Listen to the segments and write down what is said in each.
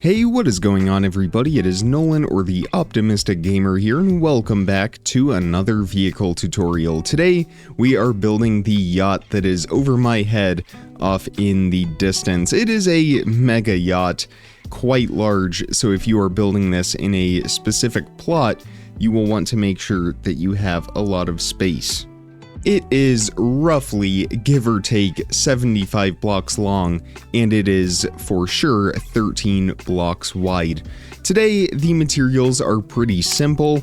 Hey, what is going on everybody? It is Nolan, or the Optimistic Gamer here, and welcome back to another vehicle tutorial. Today, we are building the yacht that is over my head off in the distance. It is a mega yacht, quite large, so if you are building this in a specific plot, you will want to make sure that you have a lot of space. It is roughly, give or take, 75 blocks long, and it is for sure 13 blocks wide. Today, the materials are pretty simple.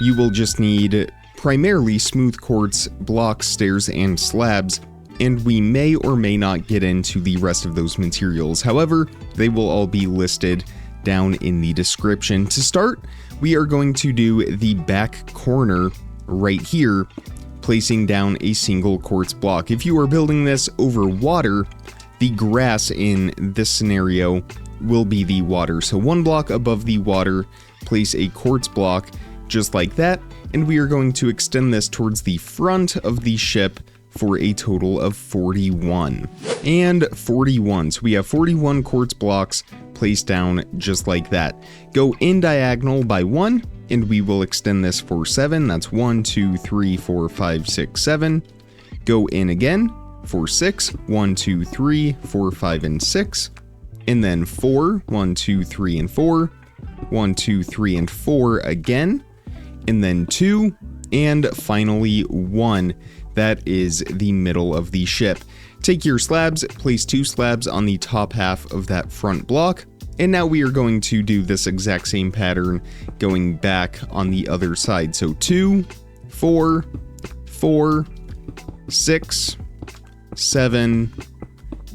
You will just need primarily smooth quartz, blocks, stairs, and slabs, and we may or may not get into the rest of those materials. However, they will all be listed down in the description. To start, we are going to do the back corner right here, placing down a single quartz block. If you are building this over water, the grass in this scenario will be the water. So one block above the water, place a quartz block just like that, and we are going to extend this towards the front of the ship for a total of 41. And 41, so we have 41 quartz blocks placed down just like that. Go in diagonal by 1, and we will extend this for 7. That's 1, 2, 3, 4, 5, 6, 7. Go in again for 6. 1, 2, 3, 4, 5, and 6. And then 4. 1, 2, 3, and 4. 1, 2, 3, and 4 again. And then 2. And finally 1. That is the middle of the ship. Take your slabs, place 2 slabs on the top half of that front block. And now we are going to do this exact same pattern going back on the other side. So 2, 4, 4, 6, 7,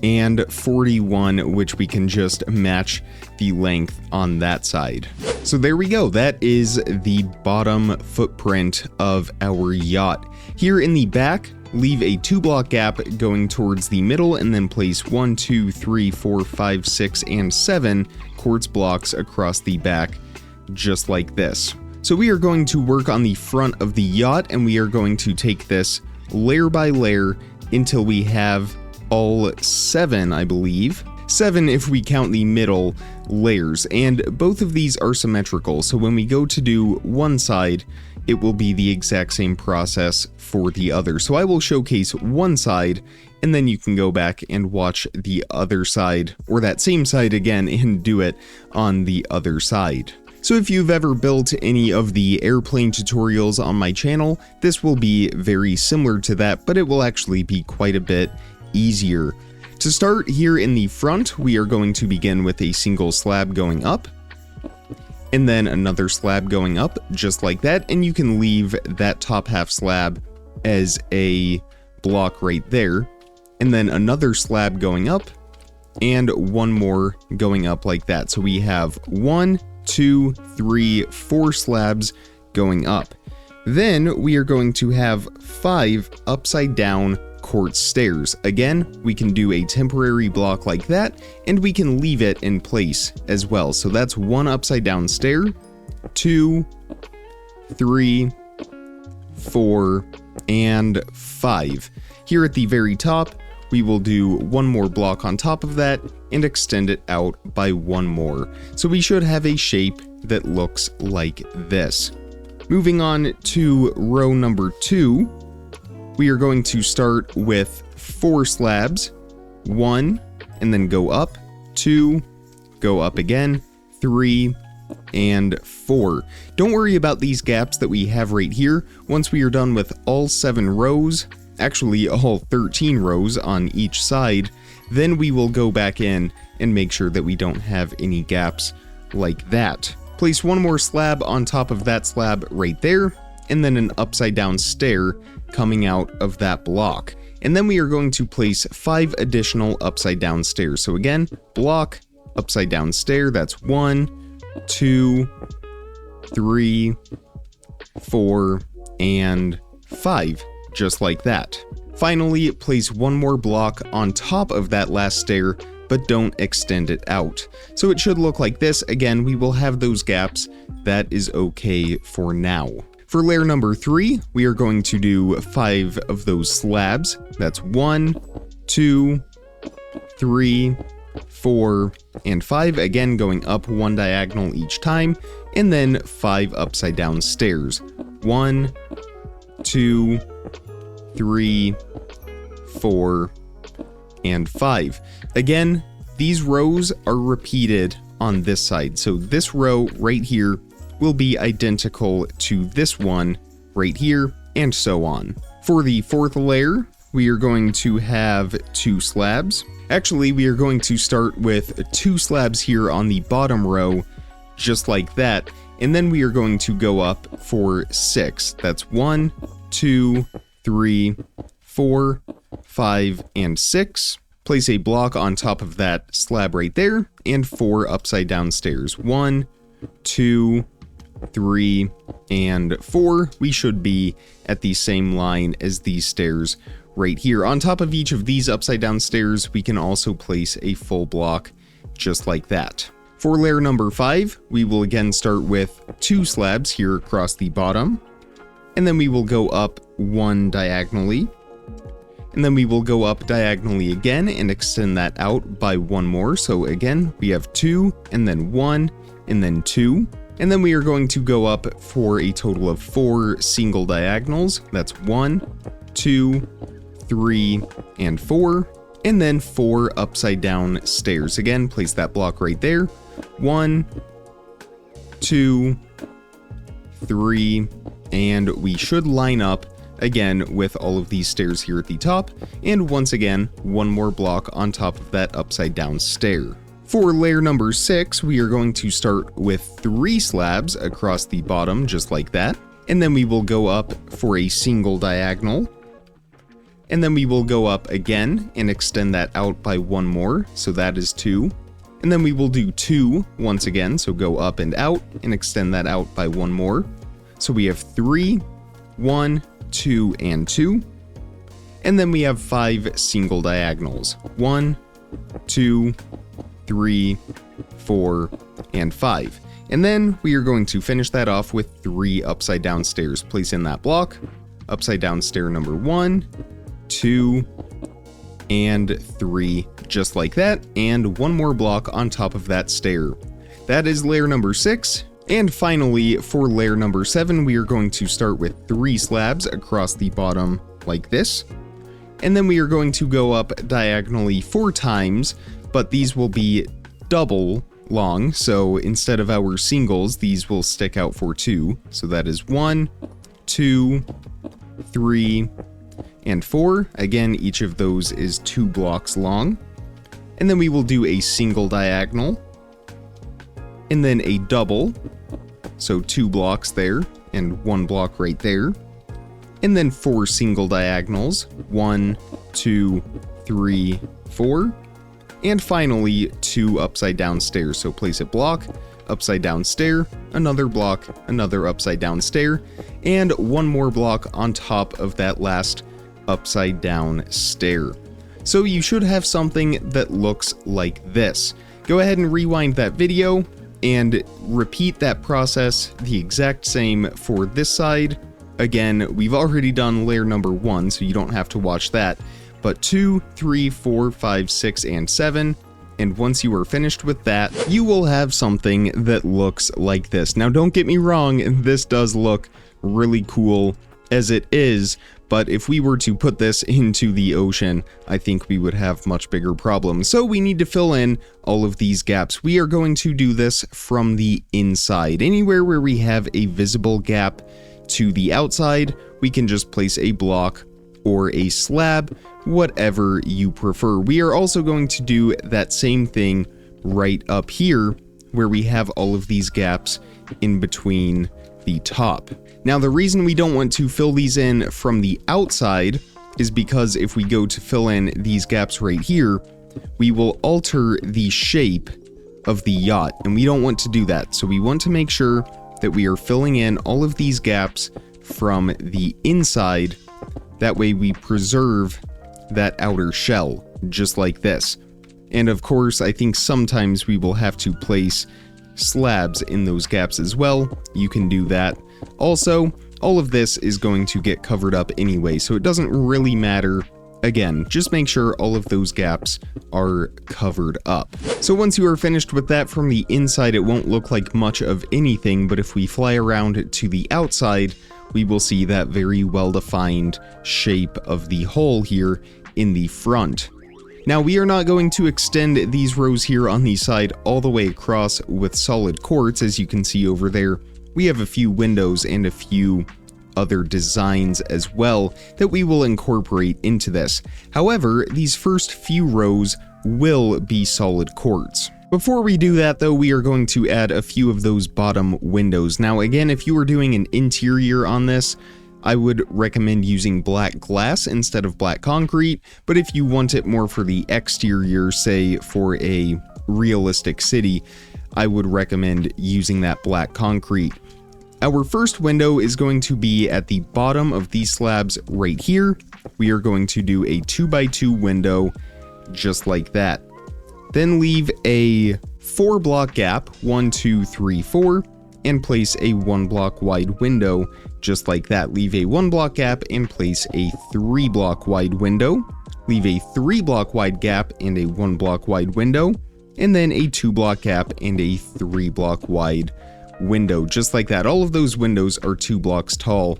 and 41, which we can just match the length on that side. So there we go. That is the bottom footprint of our yacht. Here in the back, leave a 2-block gap going towards the middle, and then place 1, 2, 3, 4, 5, 6, and 7 quartz blocks across the back, just like this. So we are going to work on the front of the yacht, and we are going to take this layer by layer until we have all 7, I believe. 7 if we count the middle layers, and both of these are symmetrical, so when we go to do one side, it will be the exact same process for the other. So I will showcase one side, and then you can go back and watch the other side, or that same side again, and do it on the other side. So if you've ever built any of the airplane tutorials on my channel, this will be very similar to that, but it will actually be quite a bit easier. To start, here in the front, we are going to begin with a single slab going up, and then another slab going up, just like that, and you can leave that top half slab as a block right there, and then another slab going up, and one more going up like that. So we have 1, 2, 3, 4 slabs going up. Then we are going to have 5 upside down quartz stairs. Again, we can do a temporary block like that, and we can leave it in place as well. So that's 1 upside down stair, 2, 3, 4, and 5. Here at the very top, we will do 1 more block on top of that and extend it out by 1 more. So we should have a shape that looks like this. Moving on to row number 2, we are going to start with 4 slabs, 1, and then go up, 2, go up again, 3, and 4. Don't worry about these gaps that we have right here. Once we are done with all 7 rows, actually all 13 rows on each side, then we will go back in and make sure that we don't have any gaps like that. Place 1 more slab on top of that slab right there, and then an upside down stair coming out of that block. And then we are going to place 5 additional upside down stairs. So again, block, upside down stair, that's 1, 2, 3, 4, and 5, just like that. Finally, place 1 more block on top of that last stair, but don't extend it out. So it should look like this. Again, we will have those gaps. That is okay for now. For layer number 3, we are going to do 5 of those slabs. That's 1, 2, 3, 4, and 5, again going up one diagonal each time, and then 5 upside down stairs. 1, 2, 3, 4, and 5. Again, these rows are repeated on this side, so this row right here will be identical to this one right here, and so on. For the fourth layer, we are going to have 2 slabs. Actually, we are going to start with 2 slabs here on the bottom row, just like that, and then we are going to go up for 6. That's 1, 2, 3, 4, 5, and 6. Place a block on top of that slab right there, and 4 upside down stairs. 1, 2, 3, and 4. We should be at the same line as these stairs right here. On top of each of these upside down stairs, we can also place a full block just like that. For layer number 5, we will again start with 2 slabs here across the bottom, and then we will go up 1 diagonally, and then we will go up diagonally again and extend that out by 1 more. So again, we have 2, and then 1, and then 2. And then we are going to go up for a total of 4 single diagonals. That's 1, 2, 3, and 4. And then 4 upside down stairs. Again, place that block right there. 1, 2, 3, and we should line up again with all of these stairs here at the top, and once again 1 more block on top of that upside down stair. For layer number 6, we are going to start with 3 slabs across the bottom just like that, and then we will go up for a single diagonal, and then we will go up again and extend that out by 1 more, so that is 2, and then we will do 2 once again, so go up and out and extend that out by 1 more, so we have 3, 1, 2, and 2, and then we have 5 single diagonals. 1, 2, 3, 4, and 5. And then we are going to finish that off with 3 upside down stairs. Place in that block, upside down stair number 1, 2, and 3, just like that, and 1 more block on top of that stair. That is layer number 6. And finally, for layer number 7, we are going to start with 3 slabs across the bottom like this. And then we are going to go up diagonally 4 times, but these will be double long. So instead of our singles, these will stick out for 2. So that is 1, 2, 3, and 4. Again, each of those is 2 blocks long. And then we will do a single diagonal, and then a double. So 2 blocks there, and 1 block right there. And then 4 single diagonals, 1, 2, 3, 4. And finally, 2 upside down stairs. So place a block, upside down stair, another block, another upside down stair, and 1 more block on top of that last upside down stair. So you should have something that looks like this. Go ahead and rewind that video and repeat that process the exact same for this side. Again, we've already done layer number 1, so you don't have to watch that, but 2, 3, 4, 5, 6, and 7. And once you are finished with that, you will have something that looks like this. Now, don't get me wrong, this does look really cool as it is, but if we were to put this into the ocean, I think we would have much bigger problems. So we need to fill in all of these gaps. We are going to do this from the inside. Anywhere where we have a visible gap to the outside, we can just place a block or a slab, whatever you prefer. We are also going to do that same thing right up here, where we have all of these gaps in between the top. Now, the reason we don't want to fill these in from the outside is because if we go to fill in these gaps right here, we will alter the shape of the yacht, and we don't want to do that. So we want to make sure that we are filling in all of these gaps from the inside. That way we preserve that outer shell, just like this. And of course, I think sometimes we will have to place slabs in those gaps as well. You can do that. Also, all of this is going to get covered up anyway, so it doesn't really matter Again, just make sure all of those gaps are covered up. So once you are finished with that from the inside, it won't look like much of anything, but if we fly around to the outside, we will see that very well-defined shape of the hole here in the front. Now, we are not going to extend these rows here on the side all the way across with solid quartz. As you can see over there, we have a few windows and a few other designs as well that we will incorporate into this. However, these first few rows will be solid quartz. Before we do that though, we are going to add a few of those bottom windows. Now again, if you are doing an interior on this, I would recommend using black glass instead of black concrete, but if you want it more for the exterior, say for a realistic city, I would recommend using that black concrete. Our first window is going to be at the bottom of these slabs right here. We are going to do a 2x2 window just like that. Then leave a 4-block gap, 1, 2, 3, 4, and place a 1-block wide window just like that. Leave a 1-block gap and place a 3-block wide window. Leave a 3-block wide gap and a 1-block wide window, and then a 2-block gap and a 3-block wide window, just like that. All of those windows are 2 blocks tall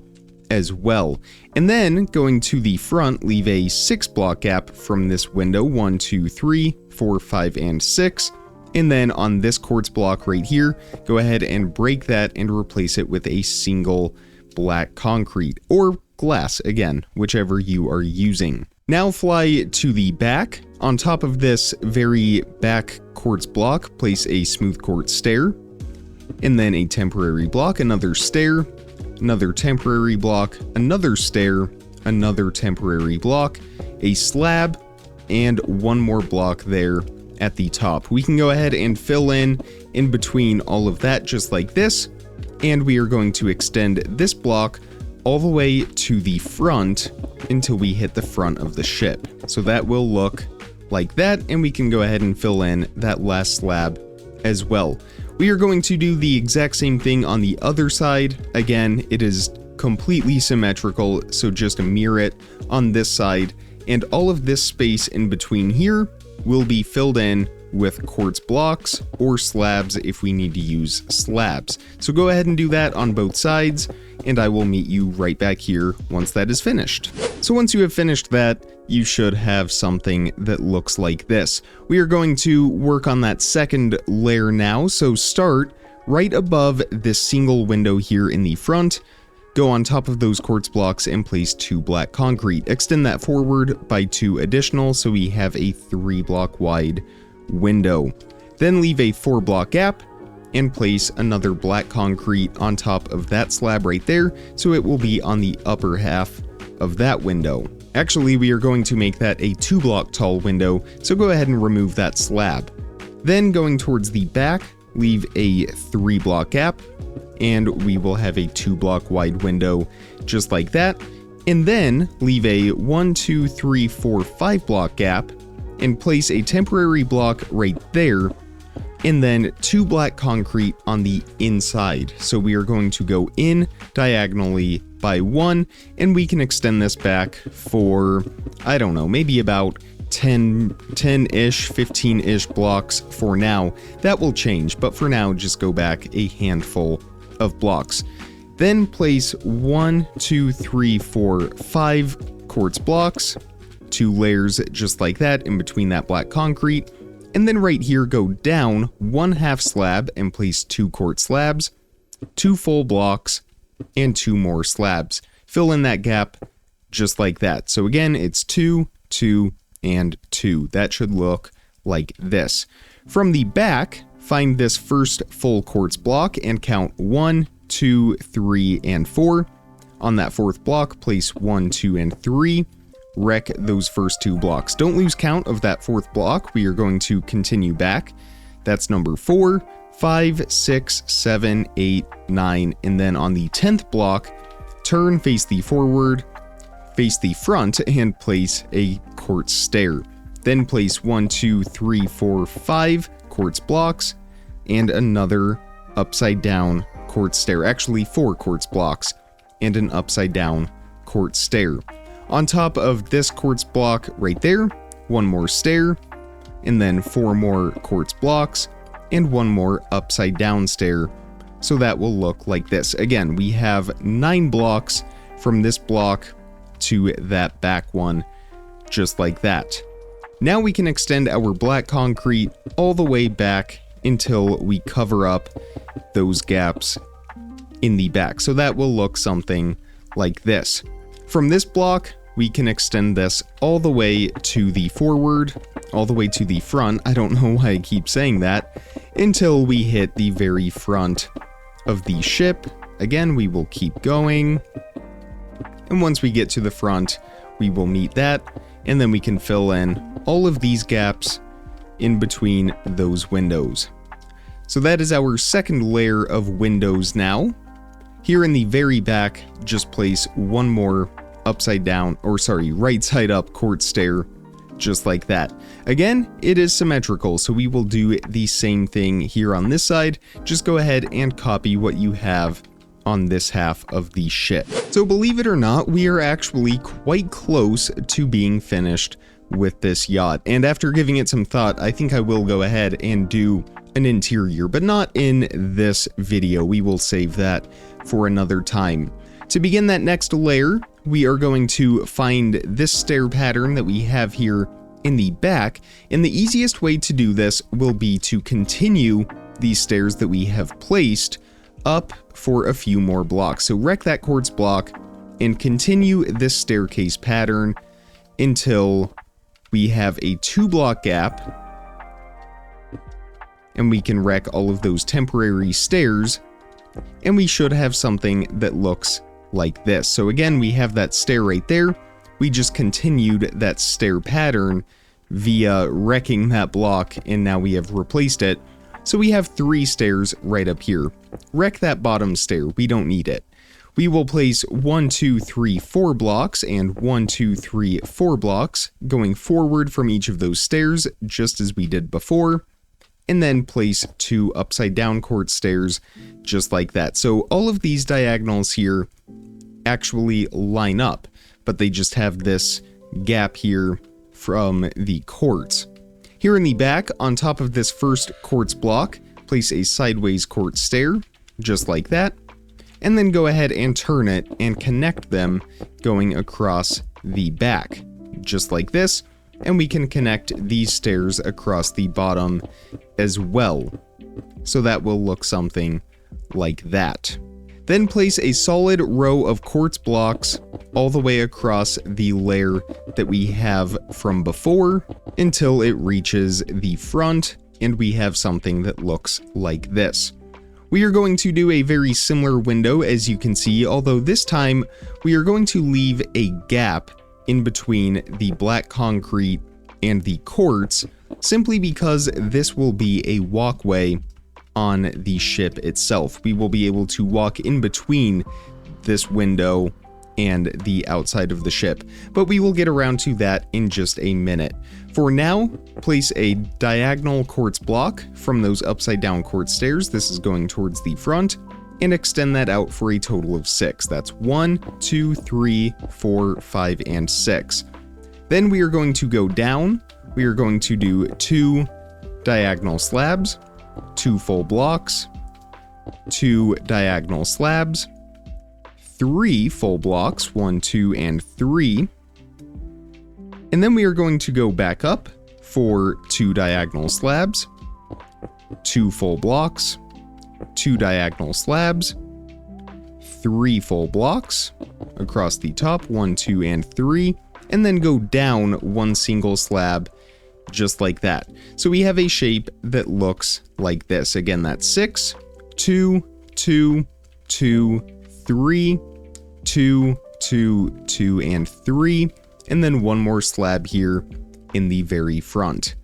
as well. And then going to the front, leave a 6-block gap from this window, 1, 2, 3, 4, 5, and 6. And then on this quartz block right here, go ahead and break that and replace it with a single black concrete or glass, again, whichever you are using. Now fly to the back. On top of this very back quartz block, place a smooth quartz stair, and then a temporary block, another stair, another temporary block, another stair, another temporary block, a slab, and one more block there at the top. We can go ahead and fill in between all of that just like this, and we are going to extend this block all the way to the front until we hit the front of the ship. So that will look like that, and we can go ahead and fill in that last slab as well. We are going to do the exact same thing on the other side. Again, it is completely symmetrical, so just mirror it on this side, and all of this space in between here will be filled in with quartz blocks or slabs if we need to use slabs. So go ahead and do that on both sides, and I will meet you right back here once that is finished. So once you have finished that, you should have something that looks like this. We are going to work on that second layer now, so start right above this single window here in the front. Go on top of those quartz blocks and place 2 black concrete. Extend that forward by 2 additional, so we have a 3-block wide window. Then leave a 4-block gap and place another black concrete on top of that slab right there, so it will be on the upper half of that window. Actually, we are going to make that a 2-block tall window, so go ahead and remove that slab. Then going towards the back, leave a 3-block gap, and we will have a 2-block wide window just like that. And then leave a 1, 2, 3, 4, 5-block gap and place a temporary block right there, and then 2 black concrete on the inside. So we are going to go in diagonally by 1, and we can extend this back for, I don't know, maybe about 10-ish, 15-ish blocks for now. That will change, but for now, just go back a handful of blocks. Then place 1, 2, 3, 4, 5 quartz blocks, 2 layers just like that in between that black concrete, and then right here go down 1/2 slab and place 2 quartz slabs, 2 full blocks, and 2 more slabs. Fill in that gap just like that. So again, it's 2, 2, and 2. That should look like this. From the back, find this first full quartz block and count 1, 2, 3, and 4. On that 4th block, place 1, 2, and 3. Wreck those first 2 blocks. Don't lose count of that 4th block. We are going to continue back. That's number 4, 5, 6, 7, 8, 9, and then on the 10th block, turn, face the forward, face the front, and place a quartz stair. Then place 1, 2, 3, 4, 5 quartz blocks, and another upside down quartz stair. Actually, 4 quartz blocks, and an upside down quartz stair. On top of this quartz block right there, one more stair, and then 4 more quartz blocks, and one more upside down stair. So that will look like this. Again, we have 9 blocks from this block to that back one, just like that. Now we can extend our black concrete all the way back until we cover up those gaps in the back. So that will look something like this. From this block, we can extend this all the way to the forward, all the way to the front. I don't know why I keep saying that, until we hit the very front of the ship. Again, we will keep going. And once we get to the front, we will meet that, and then we can fill in all of these gaps in between those windows. So that is our second layer of windows now. Here in the very back, just place one more upside down, or sorry, right side up quartz stair, just like that. Again, it is symmetrical, so we will do the same thing here on this side. Just go ahead and copy what you have on this half of the ship. So believe it or not, we are actually quite close to being finished with this yacht. And after giving it some thought, I think I will go ahead and do an interior, but not in this video. We will save that for another time. To begin that next layer, we are going to find this stair pattern that we have here in the back, and the easiest way to do this will be to continue these stairs that we have placed up for a few more blocks. So wreck that quartz block and continue this staircase pattern until we have a 2-block gap, and we can wreck all of those temporary stairs, and we should have something that looks like this. So again, we have that stair right there. We just continued that stair pattern via wrecking that block, and now we have replaced it. So we have 3 stairs right up here. Wreck that bottom stair, we don't need it. We will place 1, 2, 3, 4 blocks and 1, 2, 3, 4 blocks going forward from each of those stairs, just as we did before. And then place 2 upside down quartz stairs, just like that. So all of these diagonals here actually line up, but they just have this gap here from the quartz. Here in the back, on top of this first quartz block, place a sideways quartz stair, just like that, and then go ahead and turn it and connect them going across the back, just like this, and we can connect these stairs across the bottom as well. So that will look something like that. Then place a solid row of quartz blocks all the way across the layer that we have from before until it reaches the front, and we have something that looks like this. We are going to do a very similar window, as you can see, although this time we are going to leave a gap in between the black concrete and the quartz, simply because this will be a walkway on the ship itself. We will be able to walk in between this window and the outside of the ship, but we will get around to that in just a minute. For now, place a diagonal quartz block from those upside down quartz stairs. This is going towards the front, and extend that out for a total of 6. That's 1, 2, 3, 4, 5, and 6. Then we are going to go down. We are going to do 2 diagonal slabs, 2 full blocks, 2 diagonal slabs, 3 full blocks, 1, 2, and 3. And then we are going to go back up for 2 diagonal slabs, 2 full blocks, 2 diagonal slabs, 3 full blocks across the top, 1, 2, and 3, and then go down 1 single slab, just like that. So we have a shape that looks like this. Again, that's 6, 2, 2, 2, 3, 2, 2, 2, and 3, and then 1 more slab here in the very front.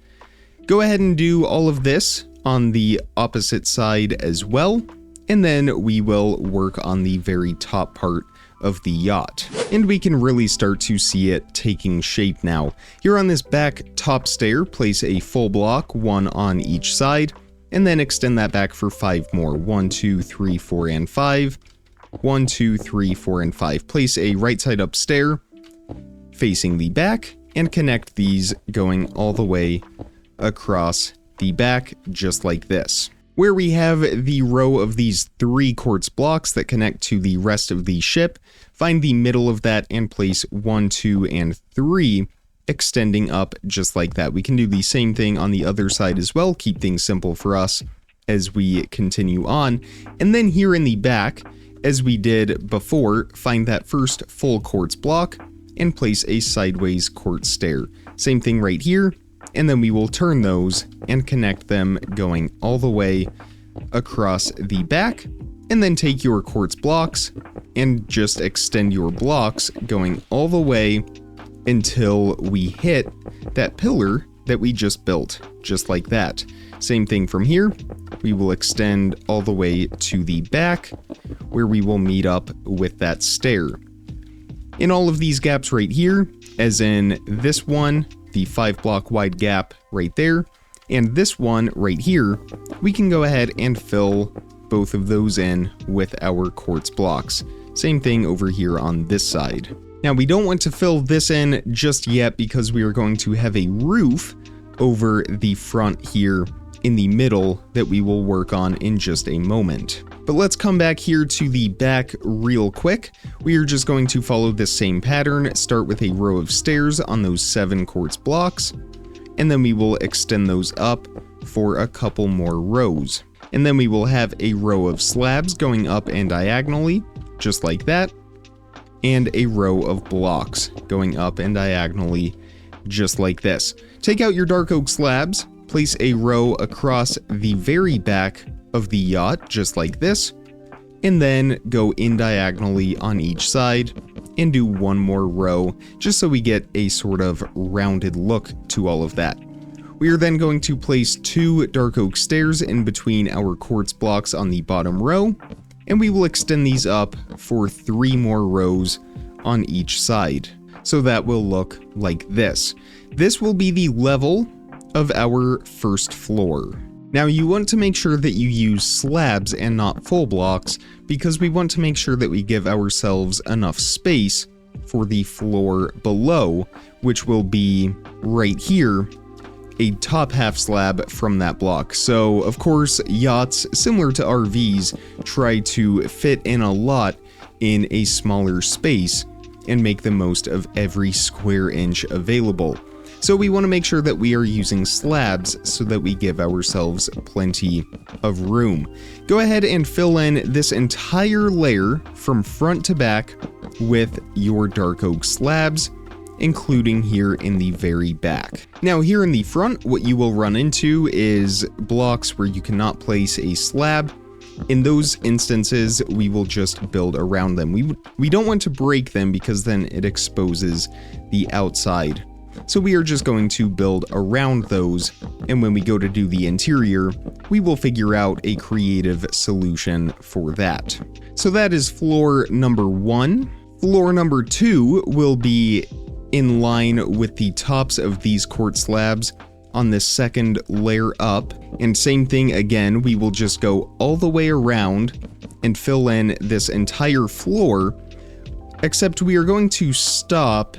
Go ahead and do all of this on the opposite side as well, and then we will work on the very top part of the yacht. And we can really start to see it taking shape now. Here on this back top stair, place a full block, 1 on each side, and then extend that back for 5 more. 1, 2, 3, 4, and 5. 1, 2, 3, 4, and 5. Place a right side up stair, facing the back and connect these going all the way across the back, just like this. Where we have the row of these 3 quartz blocks that connect to the rest of the ship, find the middle of that and place 1, 2, and 3 extending up just like that. We can do the same thing on the other side as well, keep things simple for us as we continue on. And then here in the back, as we did before, find that first full quartz block and place a sideways quartz stair. Same thing right here, and then we will turn those and connect them going all the way across the back, and then take your quartz blocks and just extend your blocks going all the way until we hit that pillar that we just built, just like that. Same thing from here. We will extend all the way to the back where we will meet up with that stair. In all of these gaps right here, as in this one, the 5 block wide gap right there, and this one right here, we can go ahead and fill both of those in with our quartz blocks. Same thing over here on this side. Now we don't want to fill this in just yet because we are going to have a roof over the front here in the middle that we will work on in just a moment. But let's come back here to the back real quick. We are just going to follow this same pattern, start with a row of stairs on those 7 quartz blocks, and then we will extend those up for a couple more rows. And then we will have a row of slabs going up and diagonally, just like that, and a row of blocks going up and diagonally, just like this. Take out your dark oak slabs, place a row across the very back of the yacht, just like this, and then go in diagonally on each side and do one more row, just so we get a sort of rounded look to all of that. We are then going to place 2 dark oak stairs in between our quartz blocks on the bottom row, and we will extend these up for 3 more rows on each side. So that will look like this. This will be the level of our first floor. Now you want to make sure that you use slabs and not full blocks, because we want to make sure that we give ourselves enough space for the floor below, which will be right here, a top half slab from that block. So of course, yachts, similar to RVs, try to fit in a lot in a smaller space and make the most of every square inch available. So we want to make sure that we are using slabs so that we give ourselves plenty of room. Go ahead and fill in this entire layer from front to back with your dark oak slabs, including here in the very back. Now here in the front, what you will run into is blocks where you cannot place a slab. In those instances, we will just build around them. We don't want to break them because then it exposes the outside. So we are just going to build around those, and when we go to do the interior, we will figure out a creative solution for that. So that is floor number 1. Floor number 2 will be in line with the tops of these quartz slabs on this second layer up, and same thing again, we will just go all the way around and fill in this entire floor, except we are going to stop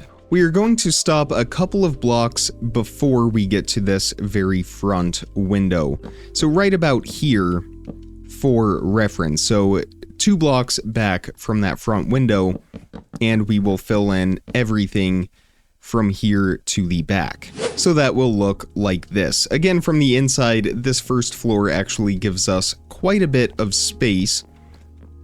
a couple of blocks before we get to this very front window. So right about here for reference. So 2 blocks back from that front window, and we will fill in everything from here to the back. So that will look like this. Again, from the inside, this first floor actually gives us quite a bit of space.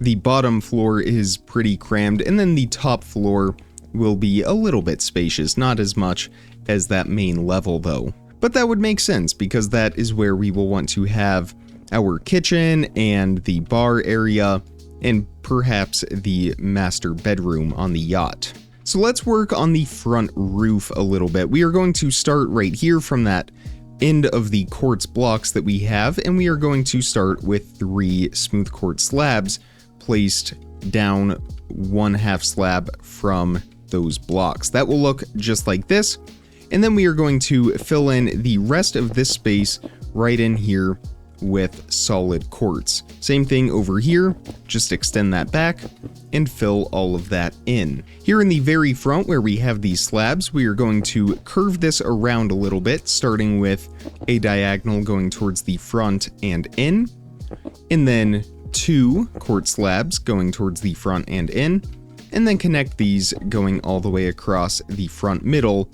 The bottom floor is pretty crammed, and then the top floor will be a little bit spacious, not as much as that main level though. But that would make sense because that is where we will want to have our kitchen and the bar area and perhaps the master bedroom on the yacht. So let's work on the front roof a little bit. We are going to start right here from that end of the quartz blocks that we have, and we are going to start with 3 smooth quartz slabs placed down 1/2 slab from those blocks. That will look just like this, and then we are going to fill in the rest of this space right in here with solid quartz. Same thing over here, just extend that back and fill all of that in. Here in the very front where we have these slabs, we are going to curve this around a little bit, starting with a diagonal going towards the front and in, and then 2 quartz slabs going towards the front and in, and then connect these going all the way across the front middle,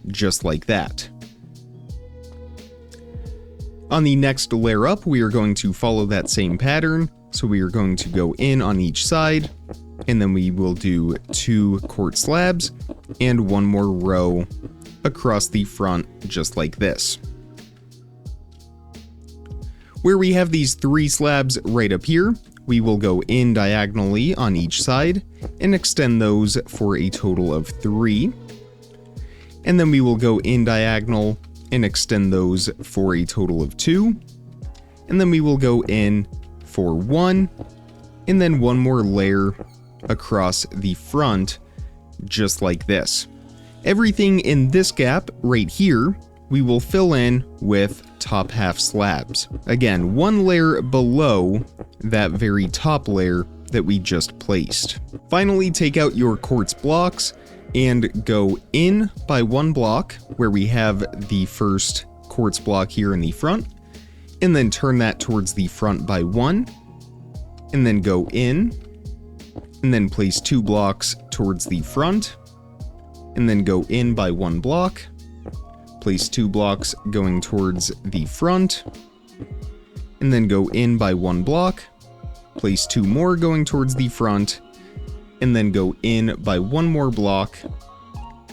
just like that. On the next layer up, we are going to follow that same pattern. So we are going to go in on each side, and then we will do 2 quartz slabs and 1 more row across the front, just like this. Where we have these 3 slabs right up here, we will go in diagonally on each side and extend those for a total of 3. And then we will go in diagonal and extend those for a total of 2. And then we will go in for 1, and then 1 more layer across the front, just like this. Everything in this gap right here, we will fill in with top half slabs. Again, 1 layer below that very top layer that we just placed. Finally, take out your quartz blocks and go in by 1 block where we have the first quartz block here in the front, and then turn that towards the front by 1, and then go in, and then place 2 blocks towards the front, and then go in by 1 block, place 2 blocks going towards the front, and then go in by 1 block, place 2 more going towards the front, and then go in by 1 more block,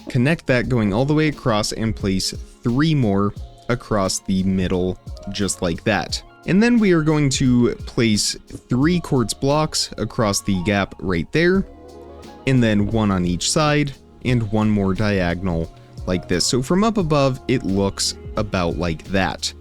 connect that going all the way across, and place 3 more across the middle, just like that. And then we are going to place 3 quartz blocks across the gap right there, and then 1 on each side, and 1 more diagonal like this. So from up above, it looks about like that.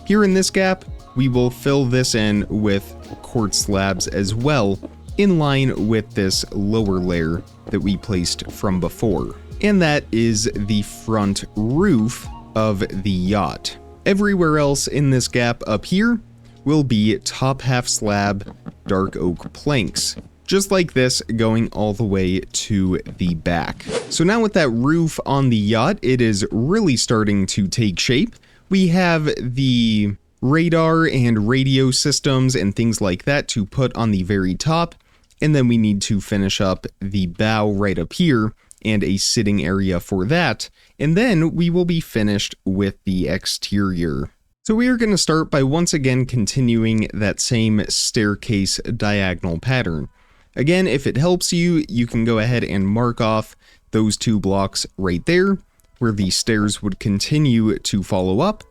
Here in this gap, we will fill this in with quartz slabs as well, in line with this lower layer that we placed from before. And that is the front roof of the yacht. Everywhere else in this gap up here will be top half slab dark oak planks, just like this, going all the way to the back. So now with that roof on the yacht, it is really starting to take shape. We have the radar and radio systems and things like that to put on the very top, and then we need to finish up the bow right up here and a sitting area for that, and then we will be finished with the exterior. So we are going to start by once again continuing that same staircase diagonal pattern. Again, if it helps you, you can go ahead and mark off those 2 blocks right there, where the stairs would continue to follow up,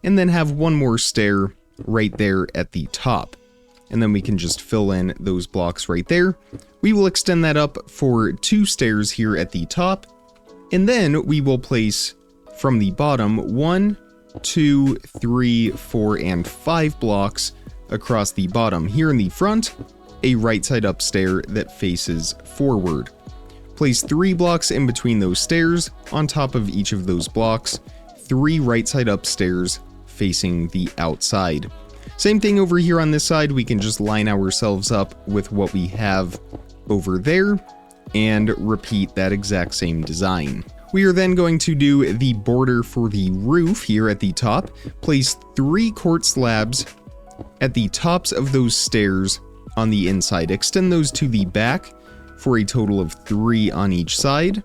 and then have 1 more stair right there at the top. And then we can just fill in those blocks right there. We will extend that up for 2 stairs here at the top, and then we will place from the bottom 1, 2, 3, 4, and 5 blocks across the bottom. Here in the front, a right side up stair that faces forward. Place 3 blocks in between those stairs. On top of each of those blocks, 3 right side up stairs facing the outside. Same thing over here on this side, we can just line ourselves up with what we have over there and repeat that exact same design. We are then going to do the border for the roof here at the top. Place 3 quartz slabs at the tops of those stairs on the inside. Extend those to the back for a total of 3 on each side,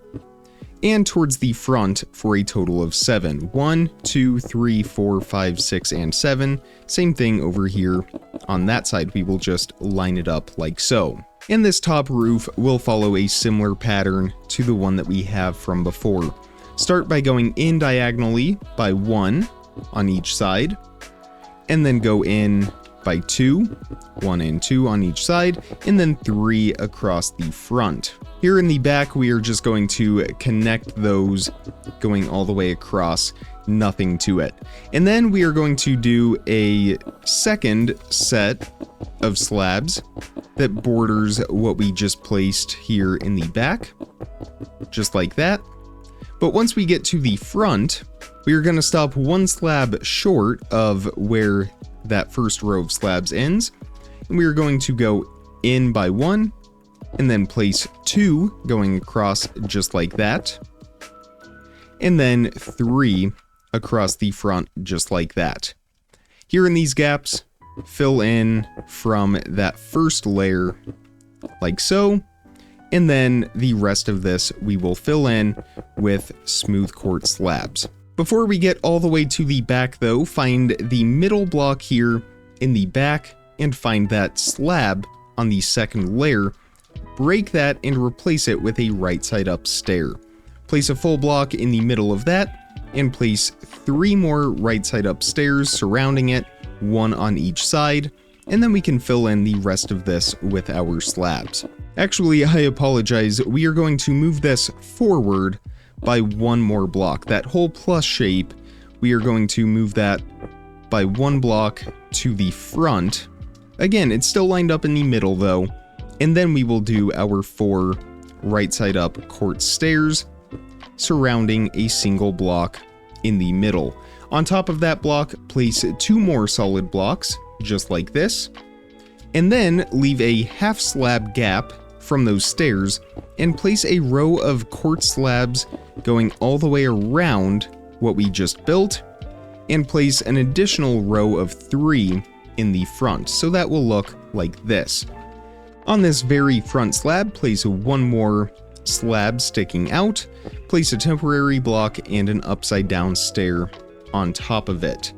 and towards the front for a total of 7. 1, 2, 3, 4, 5, 6, and 7. Same thing over here on that side. We will just line it up like so. And this top roof will follow a similar pattern to the one that we have from before. Start by going in diagonally by 1 on each side, and then go in by 2, 1 and 2 on each side, and then 3 across the front. Here in the back, we are just going to connect those going all the way across, nothing to it. And then we are going to do a second set of slabs that borders what we just placed here in the back, just like that. But once we get to the front, we are going to stop 1 slab short of where that first row of slabs ends. And we are going to go in by 1, and then place 2 going across just like that. And then 3 across the front just like that. Here in these gaps, fill in from that first layer like so. And then the rest of this we will fill in with smooth quartz slabs. Before we get all the way to the back though, find the middle block here in the back and find that slab on the second layer. Break that and replace it with a right side up stair. Place a full block in the middle of that and place 3 more right side up stairs surrounding it, 1 on each side, and then we can fill in the rest of this with our slabs. Actually, I apologize, we are going to move this forward by 1 more block. That whole plus shape, we are going to move that by 1 block to the front. Again, it's still lined up in the middle though, and then we will do our 4 right side up quartz stairs surrounding a single block in the middle. On top of that block, place 2 more solid blocks, just like this, and then leave a half slab gap from those stairs and place a row of quartz slabs going all the way around what we just built, and place an additional row of 3 in the front, so that will look like this. On this very front slab, place 1 more slab sticking out, place a temporary block and an upside down stair on top of it.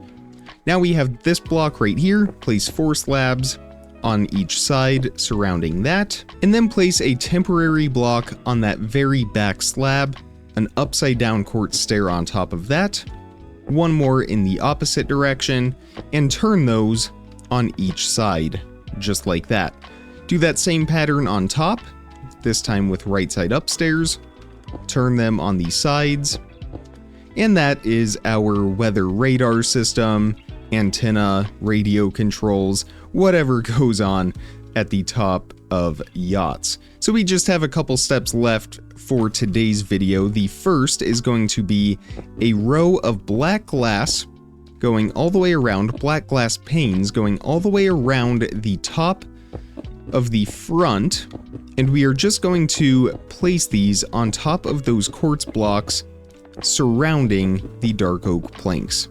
Now we have this block right here, place 4 slabs on each side surrounding that, and then place a temporary block on that very back slab, an upside down quartz stair on top of that, 1 more in the opposite direction, and turn those on each side, just like that. Do that same pattern on top, this time with right side up stairs, turn them on the sides, and that is our weather radar system, antenna, radio controls, whatever goes on at the top of yachts. So we just have a couple steps left for today's video. The first is going to be a row of black glass going all the way around, black glass panes going all the way around the top of the front, and we are just going to place these on top of those quartz blocks surrounding the dark oak planks.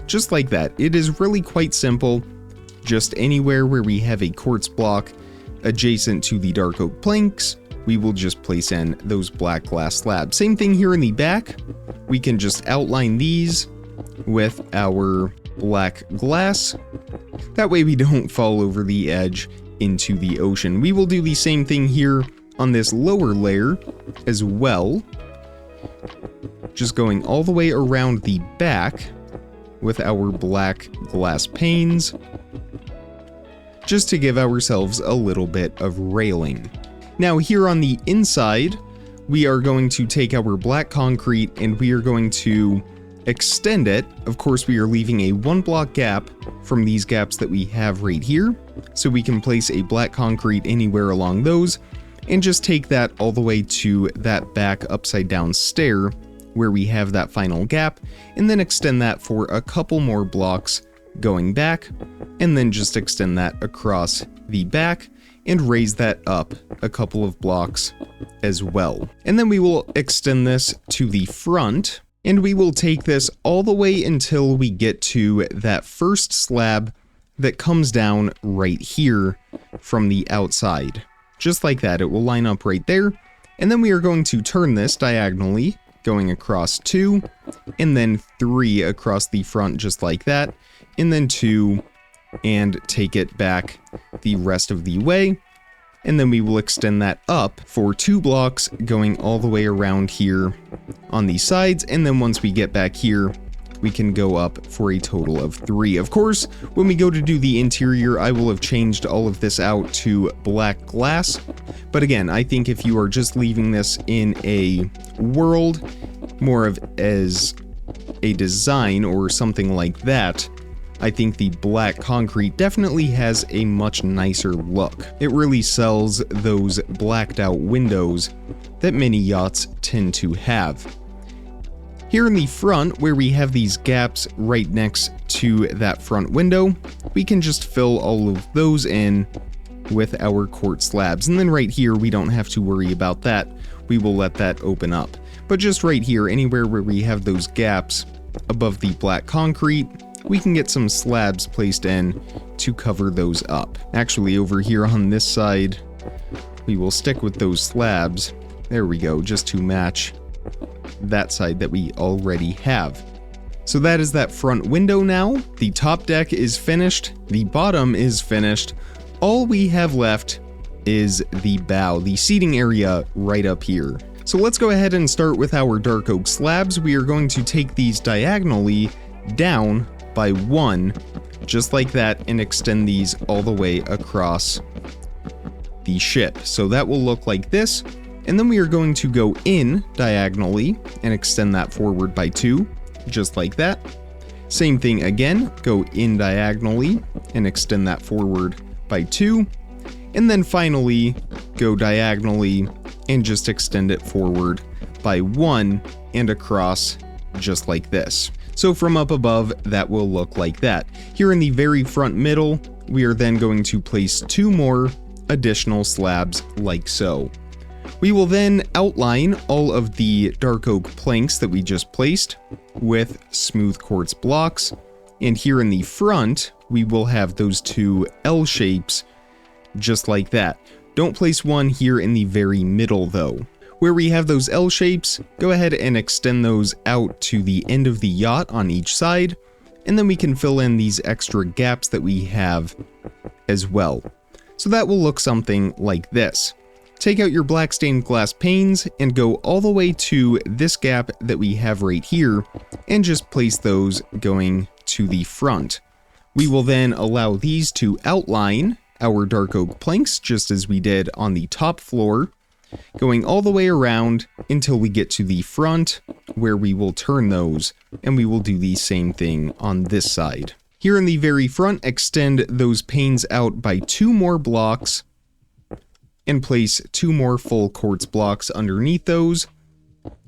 Just like that. It is really quite simple. Just anywhere where we have a quartz block adjacent to the dark oak planks, we will just place in those black glass slabs. Same thing here in the back. We can just outline these with our black glass. That way we don't fall over the edge into the ocean. We will do the same thing here on this lower layer as well. Just going all the way around the back with our black glass panes, just to give ourselves a little bit of railing. Now here on the inside, we are going to take our black concrete and we are going to extend it. Of course, we are leaving a 1 block gap from these gaps that we have right here, so we can place a black concrete anywhere along those, and just take that all the way to that back upside down stair where we have that final gap, and then extend that for a couple more blocks going back, and then just extend that across the back and raise that up a couple of blocks as well. And then we will extend this to the front, and we will take this all the way until we get to that first slab that comes down right here from the outside. Just like that, it will line up right there, and then we are going to turn this diagonally, going across 2, and then 3 across the front just like that, and then 2, and take it back the rest of the way, and then we will extend that up for 2 blocks going all the way around here on the sides, and then once we get back here, we can go up for a total of 3. Of course, when we go to do the interior, I will have changed all of this out to black glass. But again, I think if you are just leaving this in a world, more of as a design or something like that, I think the black concrete definitely has a much nicer look. It really sells those blacked out windows that many yachts tend to have. Here in the front, where we have these gaps right next to that front window, we can just fill all of those in with our quartz slabs. And then right here, we don't have to worry about that. We will let that open up. But just right here, anywhere where we have those gaps above the black concrete, we can get some slabs placed in to cover those up. Actually, over here on this side, we will stick with those slabs. There we go, just to match that side that we already have. So that is that front window now. The top deck is finished. The bottom is finished. All we have left is the bow, the seating area right up here. So let's go ahead and start with our dark oak slabs. We are going to take these diagonally down by 1, just like that, and extend these all the way across the ship. So that will look like this. And then we are going to go in diagonally and extend that forward by 2, just like that. Same thing again, go in diagonally and extend that forward by 2. And then finally, go diagonally and just extend it forward by 1 and across, just like this. So from up above, that will look like that. Here in the very front middle, we are then going to place 2 more additional slabs like so. We will then outline all of the dark oak planks that we just placed with smooth quartz blocks. And here in the front, we will have those 2 L shapes just like that. Don't place one here in the very middle though. Where we have those L shapes, go ahead and extend those out to the end of the yacht on each side, and then we can fill in these extra gaps that we have as well. So that will look something like this. Take out your black stained glass panes and go all the way to this gap that we have right here and just place those going to the front. We will then allow these to outline our dark oak planks just as we did on the top floor, going all the way around until we get to the front where we will turn those, and we will do the same thing on this side. Here in the very front, extend those panes out by 2 more blocks and place 2 more full quartz blocks underneath those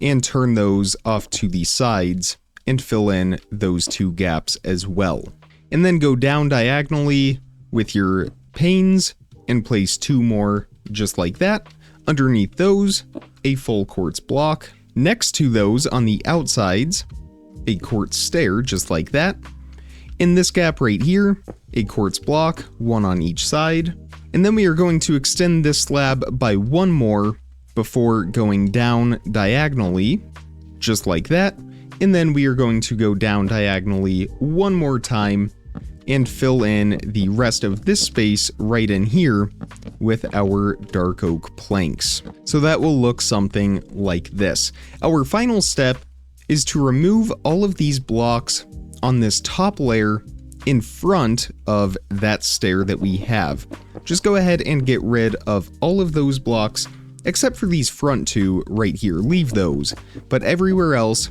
and turn those off to the sides and fill in those 2 gaps as well. And then go down diagonally with your panes and place 2 more just like that. Underneath those, a full quartz block. Next to those on the outsides, a quartz stair just like that. In this gap right here, a quartz block, 1 on each side. And then we are going to extend this slab by 1 more before going down diagonally, just like that. And then we are going to go down diagonally 1 more time and fill in the rest of this space right in here with our dark oak planks. So that will look something like this. Our final step is to remove all of these blocks on this top layer in front of that stair that we have. Just go ahead and get rid of all of those blocks except for these front 2 right here. Leave those, but everywhere else,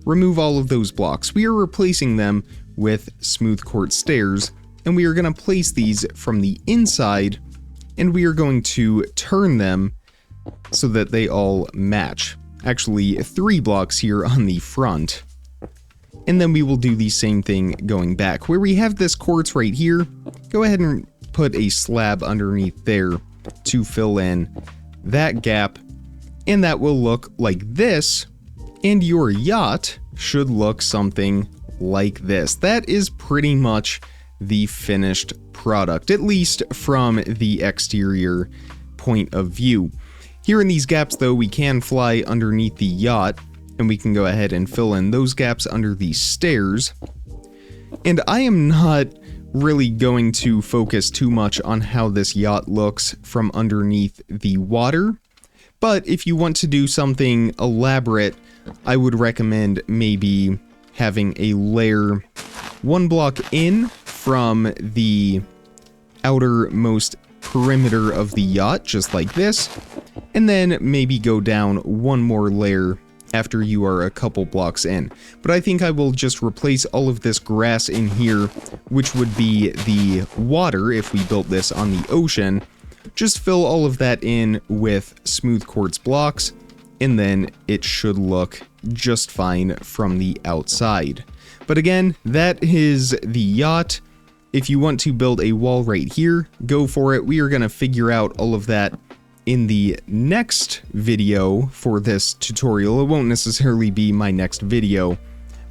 remove all of those blocks. We are replacing them with smooth quartz stairs, and we are going to place these from the inside, and we are going to turn them so that they all match. Actually, 3 blocks here on the front. And then we will do the same thing going back. Where we have this quartz right here, go ahead and put a slab underneath there to fill in that gap, and that will look like this, and your yacht should look something like this. That is pretty much the finished product, at least from the exterior point of view. Here in these gaps though, we can fly underneath the yacht, and we can go ahead and fill in those gaps under these stairs. And I am not really going to focus too much on how this yacht looks from underneath the water, but if you want to do something elaborate, I would recommend maybe having a layer 1 block in from the outermost perimeter of the yacht, just like this, and then maybe go down 1 more layer after you are a couple blocks in. But I think I will just replace all of this grass in here, which would be the water if we built this on the ocean. Just fill all of that in with smooth quartz blocks, and then it should look just fine from the outside. But again, that is the yacht. If you want to build a wall right here, go for it. We are going to figure out all of that in the next video for this tutorial. It won't necessarily be my next video,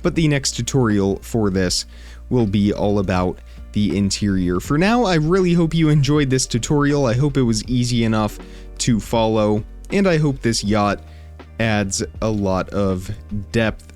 but the next tutorial for this will be all about the interior. For now, I really hope you enjoyed this tutorial. I hope it was easy enough to follow, and I hope this yacht adds a lot of depth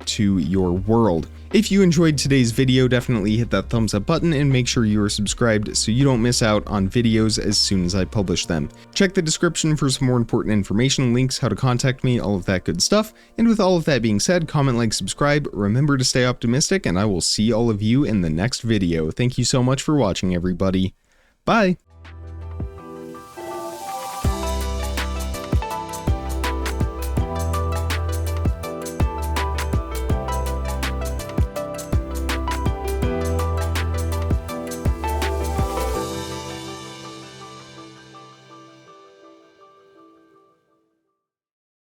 to your world. If you enjoyed today's video, definitely hit that thumbs up button and make sure you are subscribed so you don't miss out on videos as soon as I publish them. Check the description for some more important information, links, how to contact me, all of that good stuff. And with all of that being said, comment, like, subscribe, remember to stay optimistic, and I will see all of you in the next video. Thank you so much for watching, everybody. Bye!